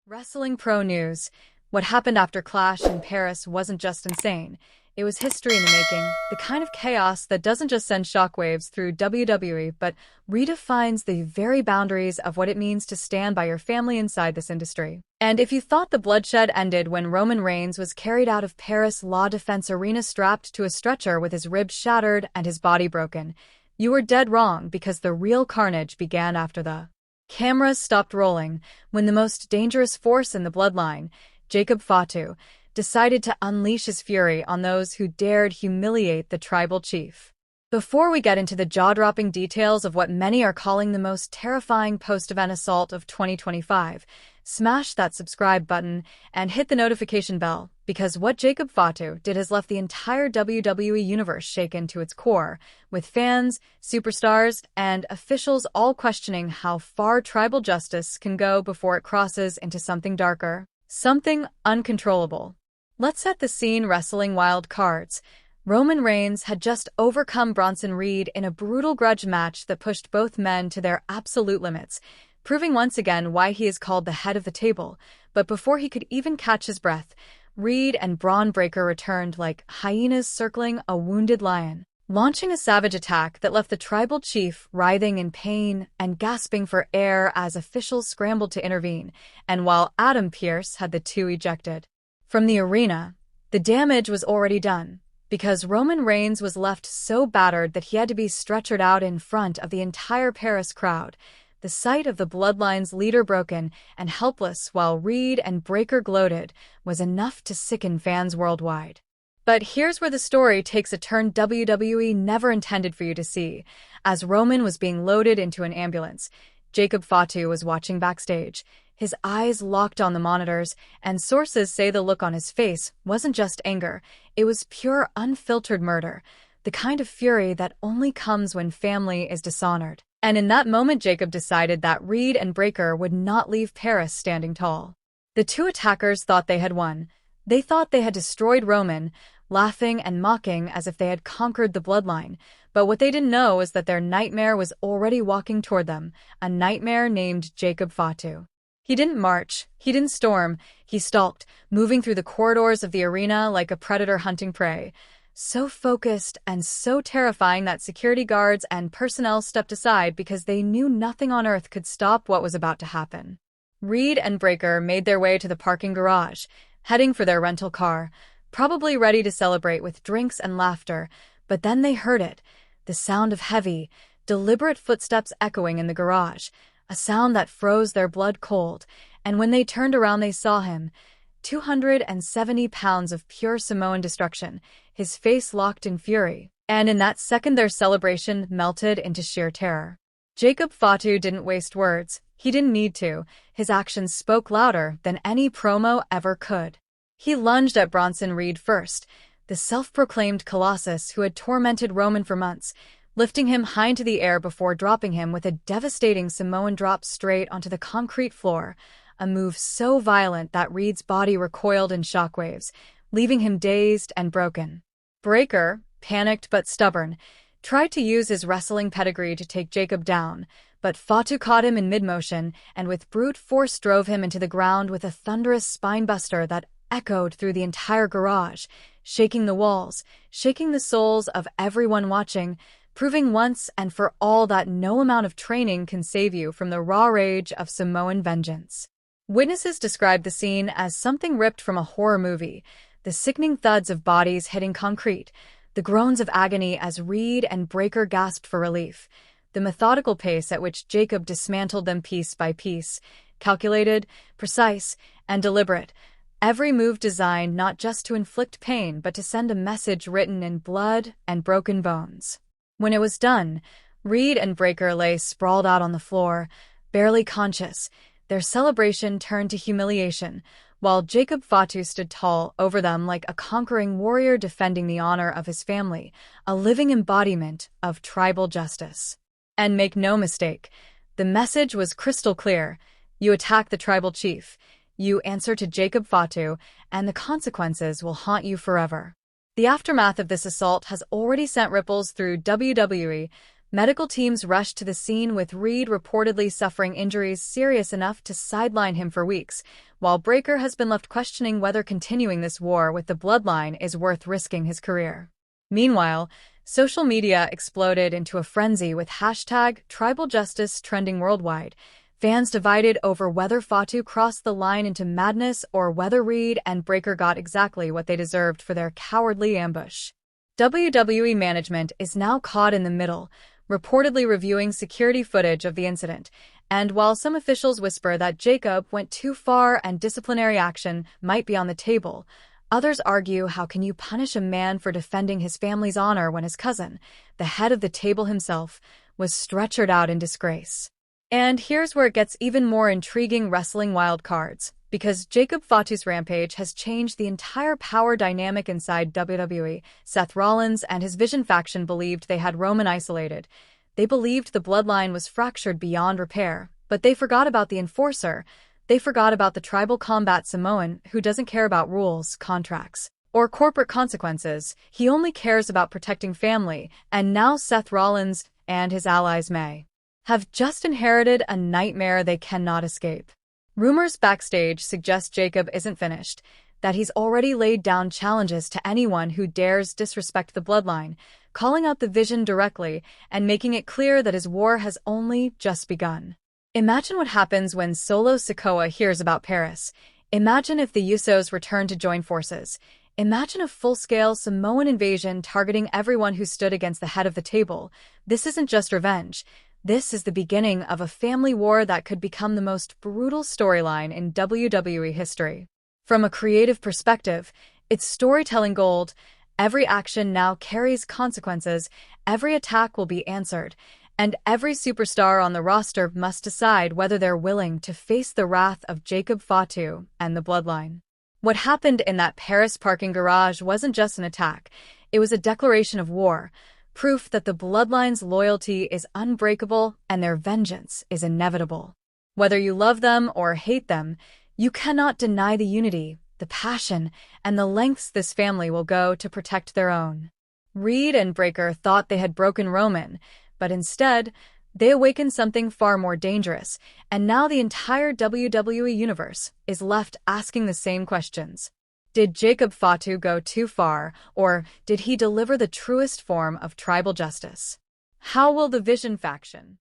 Wrestling Pro News. What happened after Clash in Paris wasn't just insane. It was history in the making, the kind of chaos that doesn't just send shockwaves through WWE, but redefines the very boundaries of what it means to stand by your family inside this industry. And if you thought the bloodshed ended when Roman Reigns was carried out of Paris La Defense Arena strapped to a stretcher with his ribs shattered and his body broken, you were dead wrong, because the real carnage began after the cameras stopped rolling, when the most dangerous force in the bloodline, Jacob Fatu, decided to unleash his fury on those who dared humiliate the tribal chief. Before we get into the jaw-dropping details of what many are calling the most terrifying post-event assault of 2025, smash that subscribe button and hit the notification bell, because what Jacob Fatu did has left the entire WWE universe shaken to its core, with fans, superstars, and officials all questioning how far tribal justice can go before it crosses into something darker, something uncontrollable. Let's set the scene. Wrestling wild cards. Roman Reigns had just overcome Bronson in a brutal grudge match that pushed both men to their absolute limits, proving once again why he is called the head of the table. But before he could even catch his breath, Reed and Bron returned like hyenas circling a wounded lion, launching a savage attack that left the tribal chief writhing in pain and gasping for air as officials scrambled to intervene, and while Adam Pearce had the two ejected from the arena, the damage was already done, because Roman Reigns was left so battered that he had to be stretchered out in front of the entire Paris crowd. The sight of the Bloodline's leader broken and helpless while Reed and Breakker gloated was enough to sicken fans worldwide. But here's where the story takes a turn WWE never intended for you to see. As Roman was being loaded into an ambulance, Jacob Fatu was watching backstage, his eyes locked on the monitors, and sources say the look on his face wasn't just anger, it was pure unfiltered murder, the kind of fury that only comes when family is dishonored. And in that moment, Jacob decided that Reed and Breakker would not leave Paris standing tall. The two attackers thought they had won. They thought they had destroyed Roman, laughing and mocking as if they had conquered the bloodline. But what they didn't know is that their nightmare was already walking toward them, a nightmare named Jacob Fatu. He didn't march, he didn't storm, he stalked, moving through the corridors of the arena like a predator hunting prey. So focused and so terrifying that security guards and personnel stepped aside because they knew nothing on earth could stop what was about to happen. Reed and Breakker made their way to the parking garage, heading for their rental car, probably ready to celebrate with drinks and laughter, but then they heard it, the sound of heavy, deliberate footsteps echoing in the garage, a sound that froze their blood cold, and when they turned around they saw him, 270 pounds of pure Samoan destruction, his face locked in fury, and in that second their celebration melted into sheer terror. Jacob Fatu didn't waste words, he didn't need to, his actions spoke louder than any promo ever could. He lunged at Bronson first, the self-proclaimed colossus who had tormented Roman for months, lifting him high into the air before dropping him with a devastating Samoan drop straight onto the concrete floor, a move so violent that Reed's body recoiled in shockwaves, leaving him dazed and broken. Breakker, panicked but stubborn, tried to use his wrestling pedigree to take Jacob down, but Fatu caught him in mid-motion and with brute force drove him into the ground with a thunderous spinebuster that echoed through the entire garage, shaking the walls, shaking the souls of everyone watching, proving once and for all that no amount of training can save you from the raw rage of Samoan vengeance. Witnesses described the scene as something ripped from a horror movie, the sickening thuds of bodies hitting concrete, the groans of agony as Reed and Breakker gasped for relief, the methodical pace at which Jacob dismantled them piece by piece, calculated, precise, and deliberate, every move designed not just to inflict pain but to send a message written in blood and broken bones. When it was done, Reed and Breakker lay sprawled out on the floor, barely conscious, their celebration turned to humiliation, while Jacob Fatu stood tall over them like a conquering warrior defending the honor of his family, a living embodiment of tribal justice. And make no mistake, the message was crystal clear. You attack the tribal chief, you answer to Jacob Fatu, and the consequences will haunt you forever. The aftermath of this assault has already sent ripples through WWE. Medical teams rushed to the scene with Reed reportedly suffering injuries serious enough to sideline him for weeks, while Breakker has been left questioning whether continuing this war with the bloodline is worth risking his career. Meanwhile, social media exploded into a frenzy with #TribalJustice trending worldwide, fans divided over whether Fatu crossed the line into madness or whether Reed and Breakker got exactly what they deserved for their cowardly ambush. WWE management is now caught in the middle, reportedly reviewing security footage of the incident, and while some officials whisper that Jacob went too far and disciplinary action might be on the table, others argue how can you punish a man for defending his family's honor when his cousin, the head of the table himself, was stretchered out in disgrace. And here's where it gets even more intriguing: wrestling wild cards, because Jacob Fatu's rampage has changed the entire power dynamic inside WWE. Seth Rollins and his Vision faction believed they had Roman isolated. They believed the bloodline was fractured beyond repair, but they forgot about the Enforcer. They forgot about the tribal combat Samoan who doesn't care about rules, contracts, or corporate consequences. He only cares about protecting family, and now Seth Rollins and his allies may have just inherited a nightmare they cannot escape. Rumors backstage suggest Jacob isn't finished, that he's already laid down challenges to anyone who dares disrespect the bloodline, calling out the Vision directly and making it clear that his war has only just begun. Imagine what happens when Solo Sikoa hears about Paris. Imagine if the Usos return to join forces. Imagine a full-scale Samoan invasion targeting everyone who stood against the head of the table. This isn't just revenge. This is the beginning of a family war that could become the most brutal storyline in WWE history. From a creative perspective, it's storytelling gold. Every action now carries consequences, every attack will be answered, and every superstar on the roster must decide whether they're willing to face the wrath of Jacob Fatu and the bloodline. What happened in that Paris parking garage wasn't just an attack, it was a declaration of war. Proof that the bloodline's loyalty is unbreakable and their vengeance is inevitable. Whether you love them or hate them, you cannot deny the unity, the passion, and the lengths this family will go to protect their own. Reed and Breakker thought they had broken Roman, but instead, they awakened something far more dangerous, and now the entire WWE universe is left asking the same questions. Did Jacob Fatu go too far, or did he deliver the truest form of tribal justice? How will the Vision faction